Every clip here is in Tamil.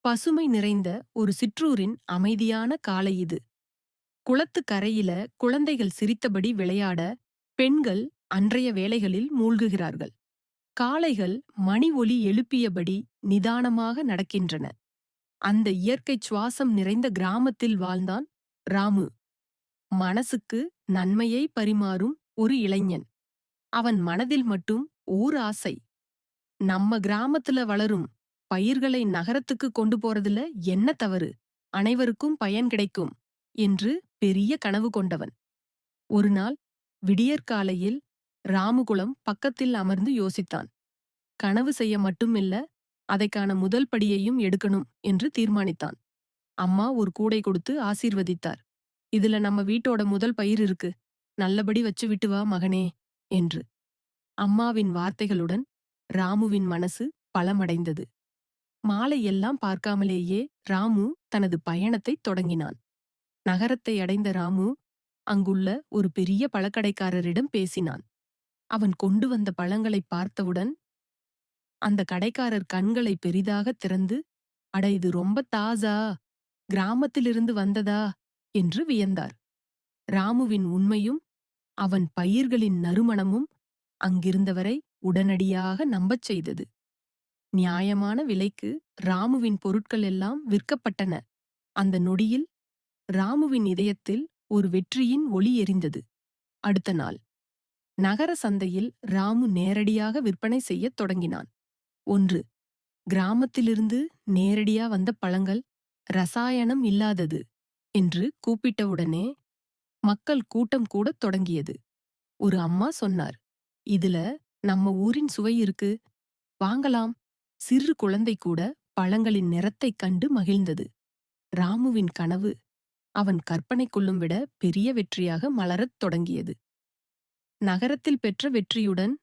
பசுமை நிறைந்த ஒரு சிற்றூரின் அமைதியான காலை இது. குளத்து கரையில குழந்தைகள் சிரித்தபடி விளையாட, பெண்கள் அன்றைய வேலைகளில் மூழ்குகிறார்கள். காளைகள் மணி ஒலி எழுப்பியபடி நிதானமாக நடக்கின்றன. அந்த இயற்கை சுவாசம் நிறைந்த கிராமத்தில் வாழ்ந்தான் ராமு. மனசுக்கு நன்மையை பரிமாறும் ஒரு இளைஞன். அவன் மனதில் மட்டும் ஓர் ஆசை. நம்ம கிராமத்துல வளரும் பயிர்களை நகரத்துக்கு கொண்டு போறதுல என்ன தவறு? அனைவருக்கும் பயன் கிடைக்கும் என்று பெரிய கனவு கொண்டவன். ஒரு நாள் விடியற்காலையில் ராமுகுளம் பக்கத்தில் அமர்ந்து யோசித்தான். கனவு செய்ய மட்டுமில்ல, அதைக்கான முதல் படியையும் எடுக்கணும் என்று தீர்மானித்தான். அம்மா ஒரு கூடை கொடுத்து ஆசீர்வதித்தார். இதுல நம்ம வீட்டோட முதல் பயிர் இருக்கு. நல்லபடி வச்சு விட்டு வா மகனே என்று. அம்மாவின் வார்த்தைகளுடன் ராமுவின் மனசு பலமடைந்தது. மாலை எல்லாம் பார்க்காமலேயே ராமு தனது பயணத்தை தொடங்கினான். நகரத்தை அடைந்த ராமு அங்குள்ள ஒரு பெரிய பழக்கடைக்காரரிடம் பேசினான். அவன் கொண்டு வந்த பழங்களை பார்த்தவுடன் அந்த கடைக்காரர் கண்களை பெரிதாக திறந்து, அட இது ரொம்ப தாஜா, கிராமத்திலிருந்து வந்ததா என்று வியந்தார். ராமுவின் உண்மையும் அவன் பயிர்களின் நறுமணமும் அங்கிருந்தவரை உடனடியாக நம்பச் செய்தது. நியாயமான விலைக்கு ராமுவின் பொருட்கள் எல்லாம் விற்கப்பட்டன. அந்த நொடியில் ராமுவின் இதயத்தில் ஒரு வெற்றியின் ஒளி எரிந்தது. அடுத்த நாள் நகர சந்தையில் ராமு நேரடியாக விற்பனை செய்யத் தொடங்கினான். 1. கிராமத்திலிருந்து நேரடியா வந்த பழங்கள், ரசாயனம் இல்லாதது என்று கூப்பிட்டவுடனே மக்கள் கூட்டம் கூடத் தொடங்கியது. ஒரு அம்மா சொன்னார், இதுல நம்ம ஊரின் சுவை இருக்கு, வாங்கலாம். சிறு குழந்தை கூட பழங்களின் நிறத்தைக் கண்டு மகிழ்ந்தது. ராமுவின் கனவு அவன் கற்பனைக்குள்ளும் விட பெரிய வெற்றியாக மலரத் தொடங்கியது. நகரத்தில் பெற்ற வெற்றியுடன்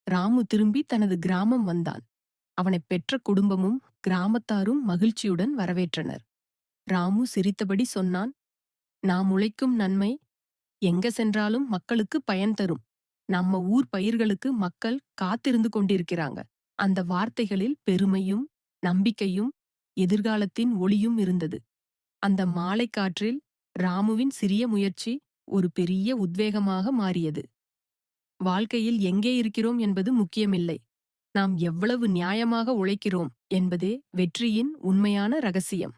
ராமு திரும்பி தனது கிராமம் வந்தான். அவனைப் பெற்ற குடும்பமும் கிராமத்தாரும் மகிழ்ச்சியுடன் வரவேற்றனர். ராமு சிரித்தபடி சொன்னான், நாம் உழைக்கும் நன்மை எங்க சென்றாலும் மக்களுக்கு பயன் தரும். நம்ம ஊர் பயிர்களுக்கு மக்கள் காத்திருந்து கொண்டிருக்கிறாங்க. அந்த வார்த்தைகளில் பெருமையும் நம்பிக்கையும் எதிர்காலத்தின் ஒளியும் இருந்தது. அந்த மாலை காற்றில் ராமுவின் சிறிய முயற்சி ஒரு பெரிய உத்வேகமாக மாறியது. வாழ்க்கையில் எங்கே இருக்கிறோம் என்பது முக்கியமில்லை. நாம் எவ்வளவு நியாயமாக உழைக்கிறோம் என்பதே வெற்றியின் உண்மையான ரகசியம்.